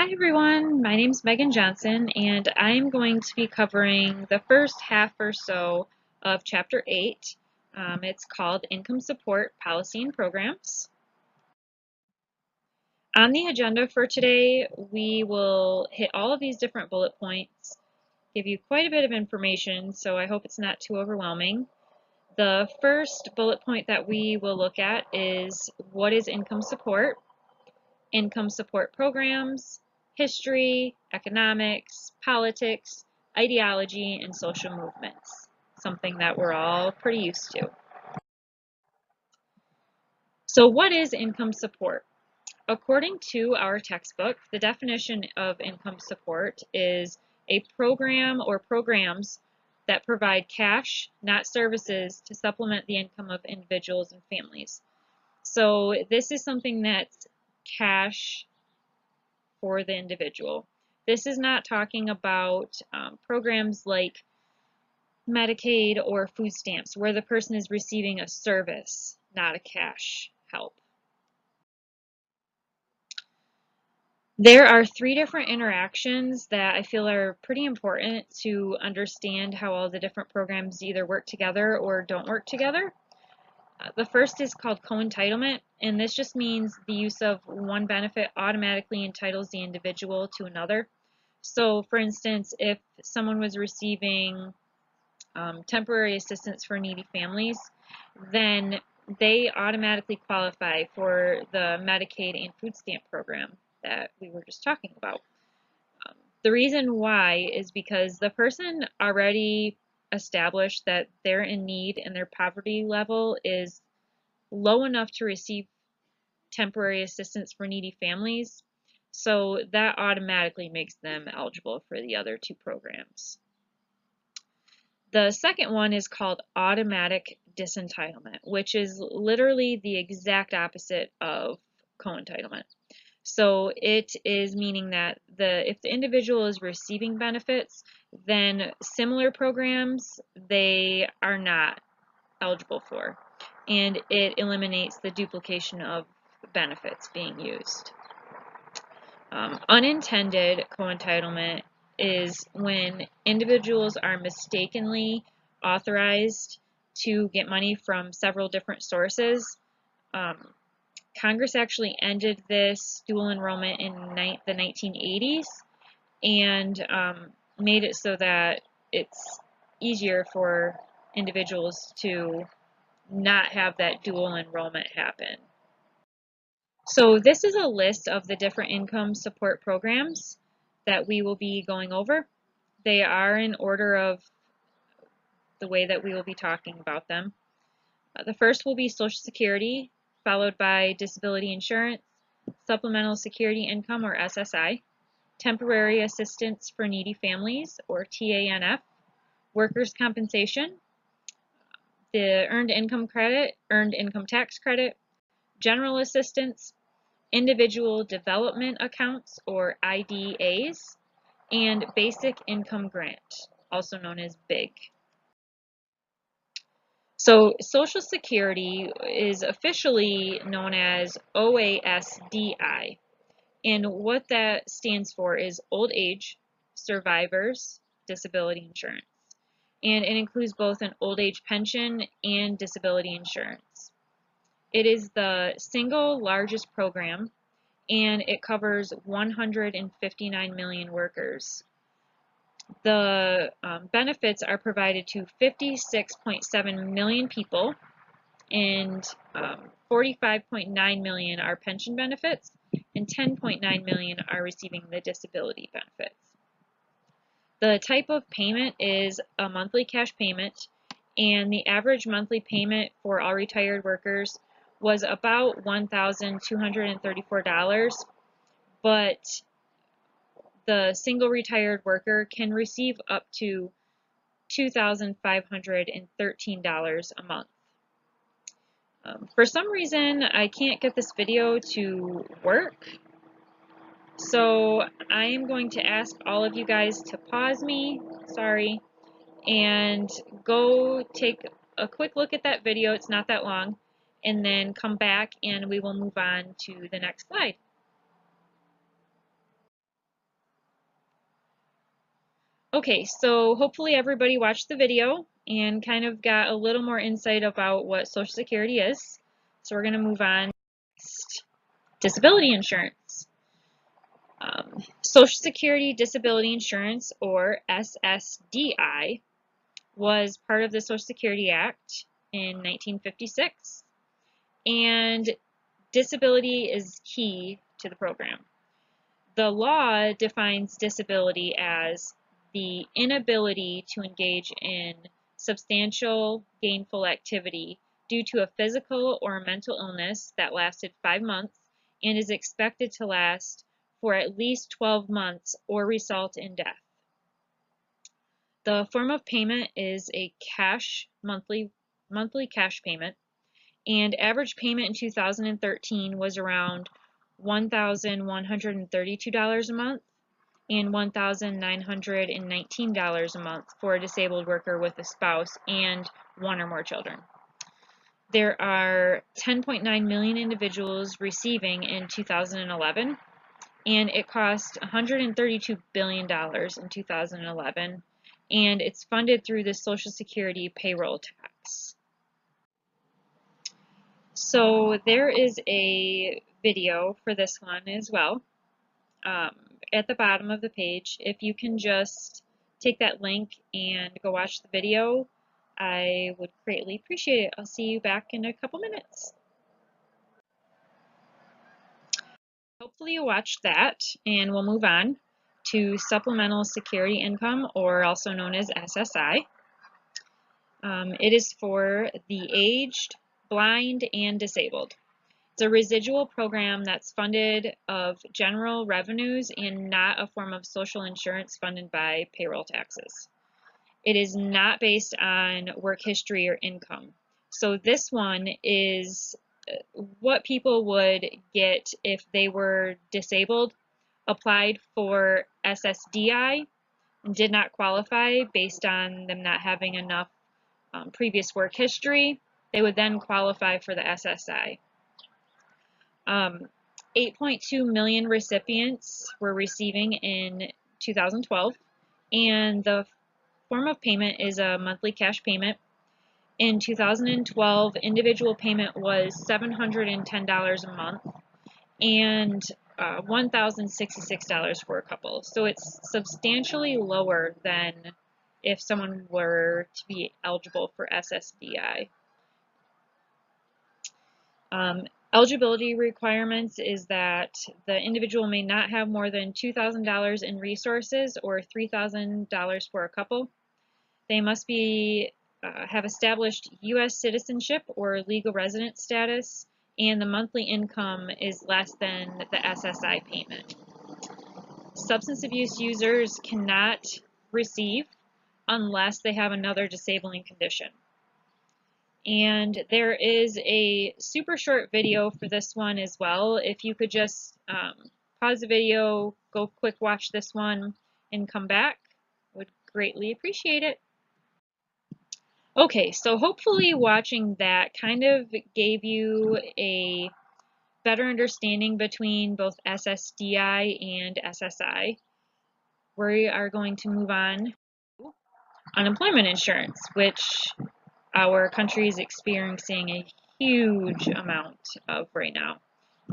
Hi everyone, my name is Megan Johnson and I'm going to be covering the first half or so of Chapter 8. It's called Income Support Policy and Programs. On the agenda for today, we will hit all of these different bullet points, give you quite a bit of information, so I hope it's not too overwhelming. The first bullet point that we will look at is what is income support programs, history, economics, politics, ideology, and social movements, something that we're all pretty used to. So what is income support? According to our textbook, the definition of income support is a program or programs that provide cash, not services, to supplement the income of individuals and families. So this is something that's cash for the individual. This is not talking about programs like Medicaid or food stamps where the person is receiving a service, not a cash help. There are three different interactions that I feel are pretty important to understand how all the different programs either work together or don't work together. The first is called co-entitlement, and this just means the use of one benefit automatically entitles the individual to another. So, for instance, if someone was receiving temporary assistance for needy families, then they automatically qualify for the Medicaid and food stamp program that we were just talking about. The reason why is because the person already established that they're in need and their poverty level is low enough to receive temporary assistance for needy families, so that automatically makes them eligible for the other two programs. The second one is called automatic disentitlement, which is literally the exact opposite of co-entitlement. So it is meaning that if the individual is receiving benefits, then similar programs they are not eligible for, and it eliminates the duplication of benefits being used. Unintended co-entitlement is when individuals are mistakenly authorized to get money from several different sources. Congress actually ended this dual enrollment in the 1980s and made it so that it's easier for individuals to not have that dual enrollment happen. So this is a list of the different income support programs that we will be going over. They are in order of the way that we will be talking about them. The first will be Social Security, followed by disability insurance, supplemental security income or SSI, temporary assistance for needy families or TANF, workers' compensation, the earned income credit, earned income tax credit, general assistance, individual development accounts or IDAs, and basic income grant, also known as BIG. So Social Security is officially known as OASDI, and what that stands for is Old Age Survivors Disability Insurance, and it includes both an old age pension and disability insurance. It is the single largest program, and it covers 159 million workers. The benefits are provided to 56.7 million people, and 45.9 million are pension benefits, and 10.9 million are receiving the disability benefits. The type of payment is a monthly cash payment, and the average monthly payment for all retired workers was about $1,234, but the single retired worker can receive up to $2,513 a month. For some reason, I can't get this video to work, so I am going to ask all of you guys to pause me, sorry, and go take a quick look at that video. It's not that long, and then come back and we will move on to the next slide. Okay, so hopefully everybody watched the video and kind of got a little more insight about what Social Security is. So we're going to move on next. Disability insurance. Social Security Disability Insurance, or SSDI, was part of the Social Security Act in 1956, and disability is key to the program. The law defines disability as the inability to engage in substantial gainful activity due to a physical or mental illness that lasted 5 months and is expected to last for at least 12 months or result in death. The form of payment is a monthly cash payment, and average payment in 2013 was around $1,132 a month and $1,919 a month for a disabled worker with a spouse and one or more children. There are 10.9 million individuals receiving in 2011, and it cost $132 billion in 2011, and it's funded through the Social Security payroll tax. So there is a video for this one as well. At the bottom of the page, if you can just take that link and go watch the video, I would greatly appreciate it. I'll see you back in a couple minutes. Hopefully you watched that, and we'll move on to Supplemental Security Income, or also known as SSI. It is for the aged, blind, and disabled. It's a residual program that's funded of general revenues and not a form of social insurance funded by payroll taxes. It is not based on work history or income. So this one is what people would get if they were disabled, applied for SSDI, and did not qualify based on them not having enough previous work history. They would then qualify for the SSI. 8.2 million recipients were receiving in 2012, and the form of payment is a monthly cash payment. In 2012, individual payment was $710 a month and $1,066 for a couple. So it's substantially lower than if someone were to be eligible for SSDI. Eligibility requirements is that the individual may not have more than $2,000 in resources or $3,000 for a couple. They must be have established U.S. citizenship or legal resident status, and the monthly income is less than the SSI payment. Substance abuse users cannot receive unless they have another disabling condition. And there is a super short video for this one as well. If you could just pause the video, go quick watch this one, and come back, would greatly appreciate it. Okay, so hopefully watching that kind of gave you a better understanding between both SSDI and SSI. We are going to move on to unemployment insurance, which our country is experiencing a huge amount of right now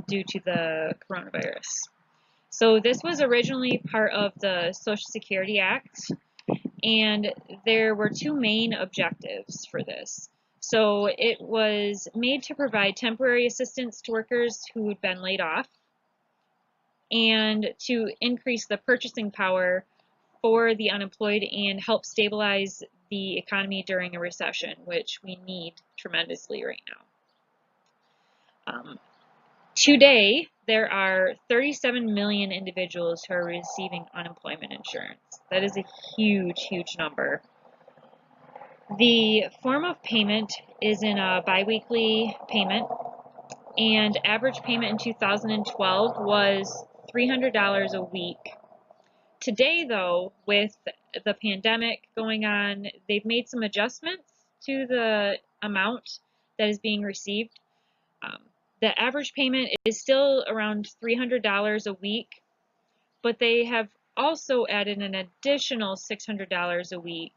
due to the coronavirus. So this was originally part of the Social Security Act, and there were two main objectives for this. So it was made to provide temporary assistance to workers who had been laid off and to increase the purchasing power for the unemployed and help stabilize the economy during a recession, which we need tremendously right now. Today, there are 37 million individuals who are receiving unemployment insurance. That is a huge, huge number. The form of payment is in a biweekly payment, and average payment in 2012 was $300 a week. Today, though, with the pandemic going on, they've made some adjustments to the amount that is being received. The average payment is still around $300 a week, but they have also added an additional $600 a week,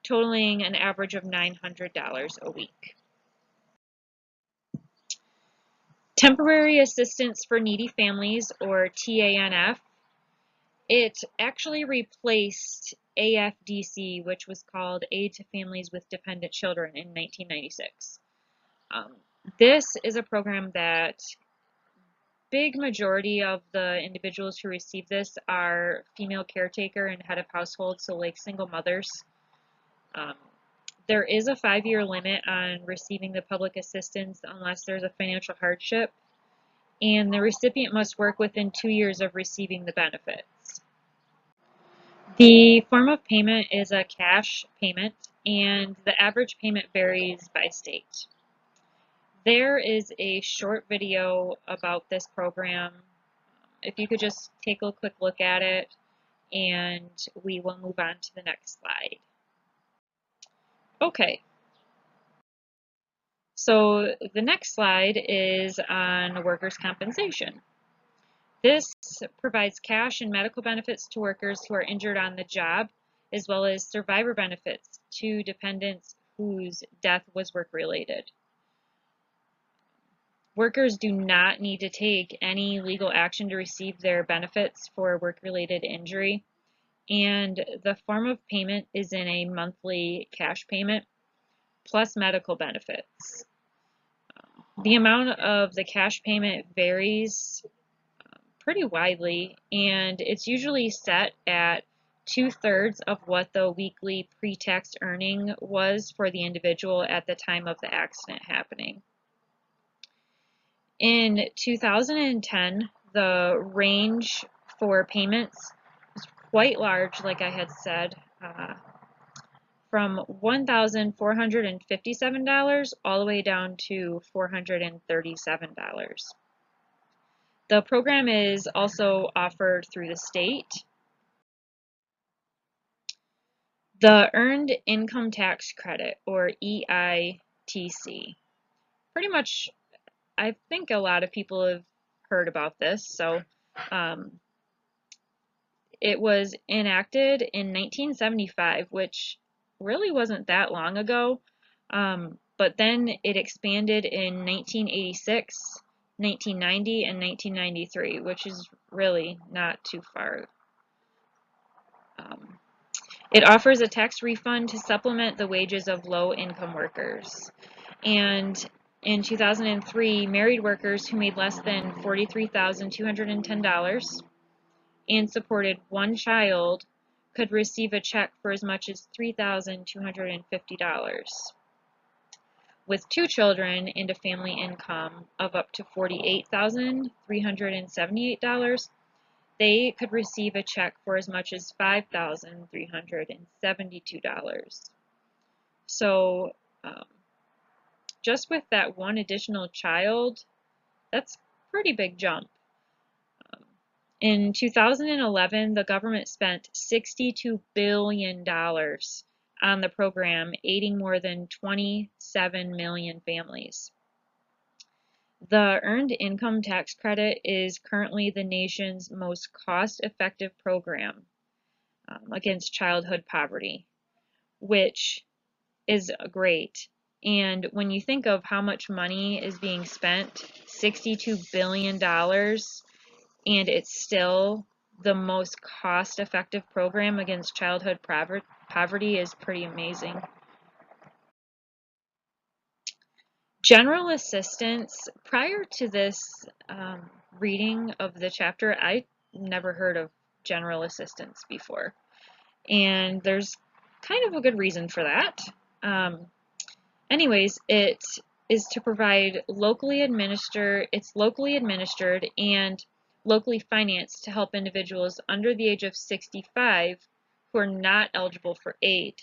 totaling an average of $900 a week. Temporary Assistance for Needy Families, or TANF, it actually replaced AFDC, which was called Aid to Families with Dependent Children, in 1996. This is a program that big majority of the individuals who receive this are female caretaker and head of household, so like single mothers. Um, there is a 5-year limit on receiving the public assistance unless there's a financial hardship, and the recipient must work within 2 years of receiving the benefits. The form of payment is a cash payment, and the average payment varies by state. There is a short video about this program. If you could just take a quick look at it, and we will move on to the next slide. Okay, so the next slide is on workers' compensation. This provides cash and medical benefits to workers who are injured on the job, as well as survivor benefits to dependents whose death was work-related. Workers do not need to take any legal action to receive their benefits for work-related injury, and the form of payment is in a monthly cash payment plus medical benefits. The amount of the cash payment varies pretty widely, and it's usually set at 2/3 of what the weekly pre-tax earning was for the individual at the time of the accident happening. In 2010, the range for payments was quite large, like I had said, from $1,457 all the way down to $437. The program is also offered through the state. The Earned Income Tax Credit, or EITC. Pretty much, I think a lot of people have heard about this. So it was enacted in 1975, which really wasn't that long ago. But then it expanded in 1986, 1990, and 1993, which is really not too far. It offers a tax refund to supplement the wages of low-income workers. And in 2003, married workers who made less than $43,210 and supported one child could receive a check for as much as $3,250. With 2 children and a family income of up to $48,378, they could receive a check for as much as $5,372. So just with that one additional child, that's a pretty big jump. In 2011, the government spent $62 billion on the program, aiding more than 27 million families. The Earned Income Tax Credit is currently the nation's most cost-effective program against childhood poverty, which is great. And when you think of how much money is being spent, $62 billion, and it's still the most cost-effective program against childhood poverty is pretty amazing. General assistance, prior to this reading of the chapter, I never heard of general assistance before. And there's kind of a good reason for that. Anyways, it is to provide locally administered and locally financed to help individuals under the age of 65 who are not eligible for aid.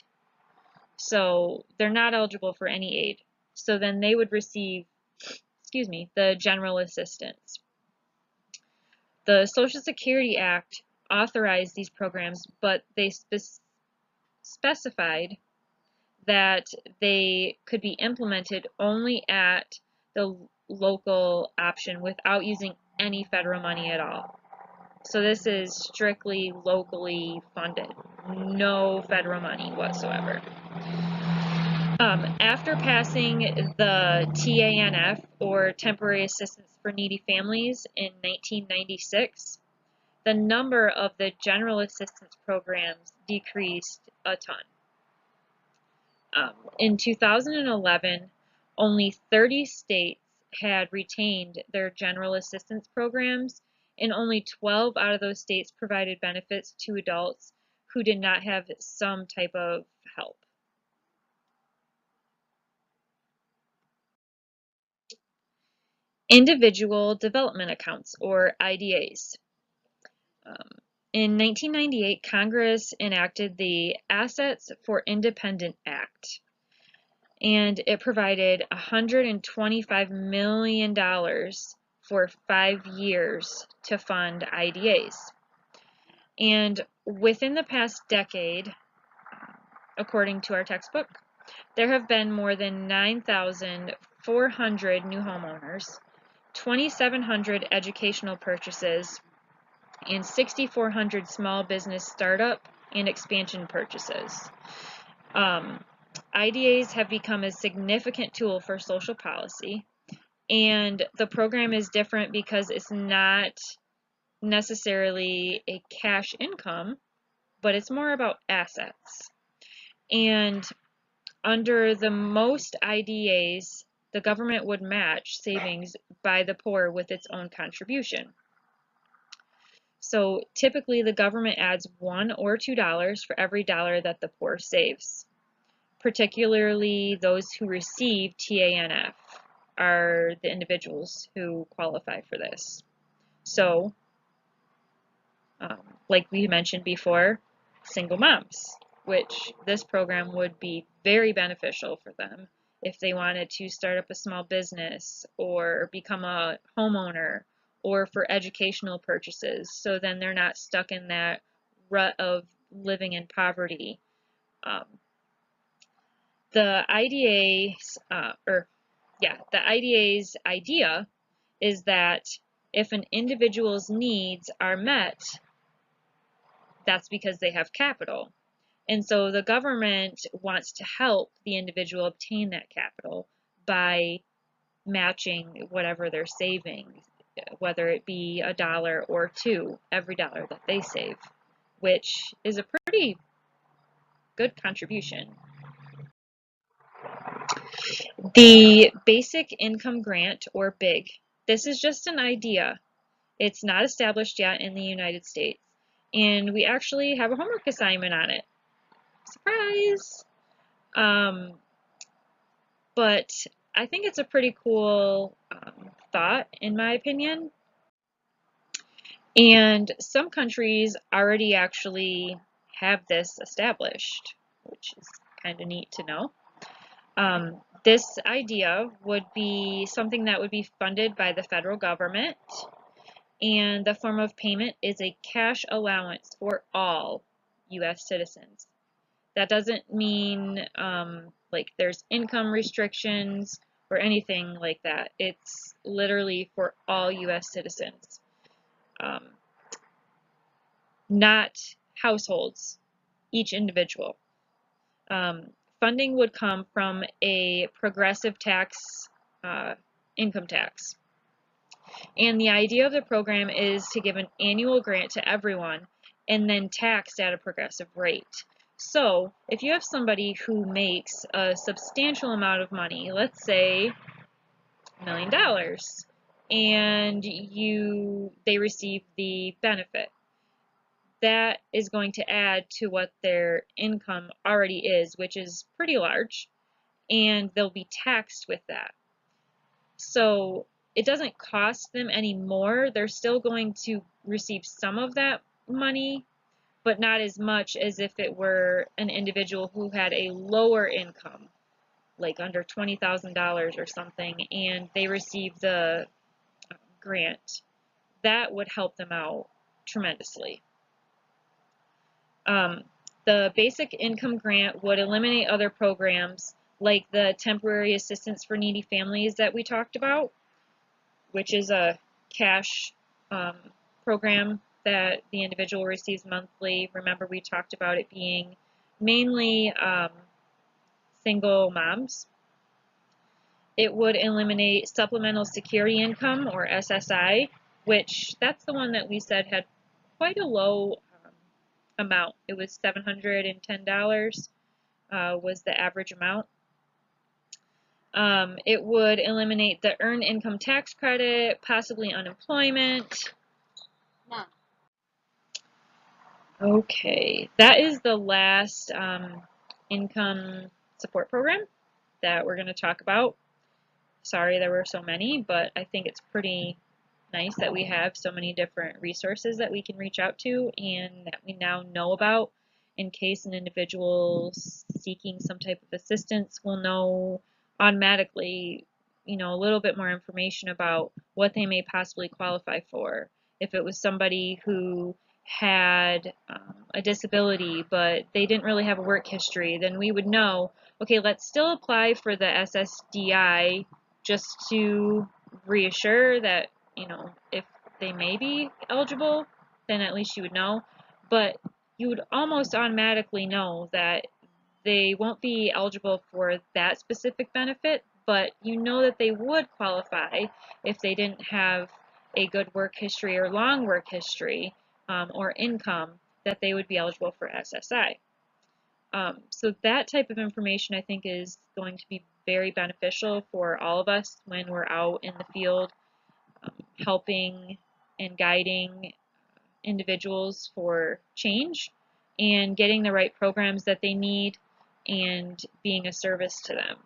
So they're not eligible for any aid. So then they would receive, the general assistance. The Social Security Act authorized these programs, but they specified that they could be implemented only at the local option without using any federal money at all. So this is strictly locally funded, no federal money whatsoever. After passing the TANF, or Temporary Assistance for Needy Families, in 1996, the number of the general assistance programs decreased a ton. In 2011, only 30 states had retained their general assistance programs, and only 12 out of those states provided benefits to adults who did not have some type of help. Individual Development Accounts, or IDAs. In 1998, Congress enacted the Assets for Independent Act, and it provided $125 million for 5 years to fund IDAs. And within the past decade, according to our textbook, there have been more than 9,400 new homeowners, 2,700 educational purchases, and 6,400 small business startup and expansion purchases. IDAs have become a significant tool for social policy, and the program is different because it's not necessarily a cash income, but it's more about assets. And under the most IDAs, the government would match savings by the poor with its own contribution. So typically the government adds $1 or $2 for every dollar that the poor saves. Particularly those who receive TANF are the individuals who qualify for this. So, like we mentioned before, single moms, which this program would be very beneficial for them if they wanted to start up a small business or become a homeowner, or for educational purchases, so then they're not stuck in that rut of living in poverty. The IDA's idea is that if an individual's needs are met, that's because they have capital. And so the government wants to help the individual obtain that capital by matching whatever they're saving, whether it be $1 or $2, every dollar that they save, which is a pretty good contribution. The Basic Income Grant, or BIG. This is just an idea. It's not established yet in the United States, and we actually have a homework assignment on it. Surprise! But I think it's a pretty cool thought, in my opinion. And some countries already actually have this established, which is kind of neat to know. This idea would be something that would be funded by the federal government, and the form of payment is a cash allowance for all U.S. citizens. That doesn't mean like there's income restrictions or anything like that. It's literally for all U.S. citizens, not households, each individual. Funding would come from a progressive tax, income tax. And the idea of the program is to give an annual grant to everyone and then taxed at a progressive rate. So if you have somebody who makes a substantial amount of money, let's say $1 million, and they receive the benefit, that is going to add to what their income already is, which is pretty large, and they'll be taxed with that. So it doesn't cost them any more. They're still going to receive some of that money, but not as much as if it were an individual who had a lower income, like under $20,000 or something, and they receive the grant. That would help them out tremendously. The Basic Income Grant would eliminate other programs like the Temporary Assistance for Needy Families that we talked about, which is a cash program that the individual receives monthly. Remember, we talked about it being mainly single moms. It would eliminate supplemental security income, or SSI, which that's the one that we said had quite a low amount. It was $710 was the average amount. It would eliminate the earned income tax credit, possibly unemployment. Mom. Okay, that is the last income support program that we're going to talk about. Sorry there were so many, but I think it's pretty nice that we have so many different resources that we can reach out to and that we now know about in case an individual seeking some type of assistance will know automatically, a little bit more information about what they may possibly qualify for. If it was somebody who had a disability but they didn't really have a work history, then we would know, okay, let's still apply for the SSDI just to reassure that, if they may be eligible, then at least you would know. But you would almost automatically know that they won't be eligible for that specific benefit, but you know that they would qualify if they didn't have a good work history or long work history or income, that they would be eligible for SSI. So that type of information I think is going to be very beneficial for all of us when we're out in the field helping and guiding individuals for change and getting the right programs that they need and being a service to them.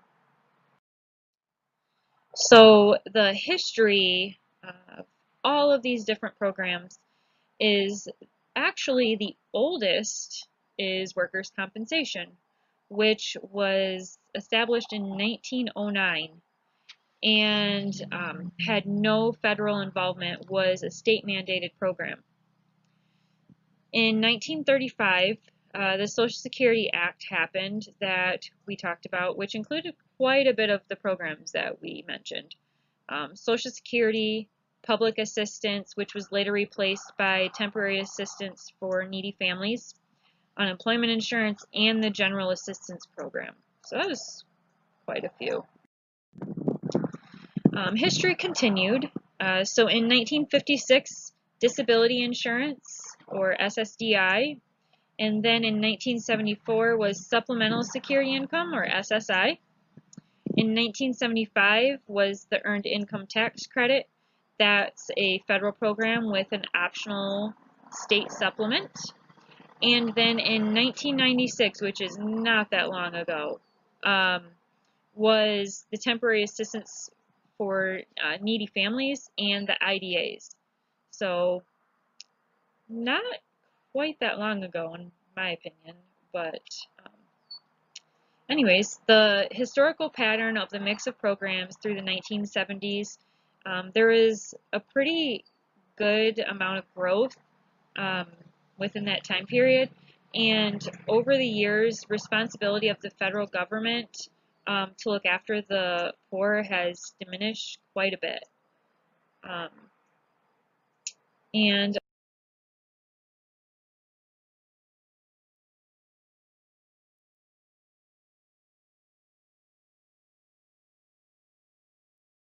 So the history of all of these different programs is actually the oldest is workers' compensation, which was established in 1909 and had no federal involvement, was a state mandated program. In 1935, the Social Security Act happened that we talked about, which included quite a bit of the programs that we mentioned. Social Security, public assistance, which was later replaced by temporary assistance for needy families, unemployment insurance, and the general assistance program. So that was quite a few. History continued. So in 1956, disability insurance, or SSDI, and then in 1974 was supplemental security income, or SSI. In 1975 was the earned income tax credit. That's a federal program with an optional state supplement. And then in 1996, which is not that long ago, was the temporary assistance for needy families and the IDAs. So not quite that long ago in my opinion, but anyways, the historical pattern of the mix of programs through the 1970s, there was a pretty good amount of growth within that time period, and over the years, responsibility of the federal government to look after the poor has diminished quite a bit. And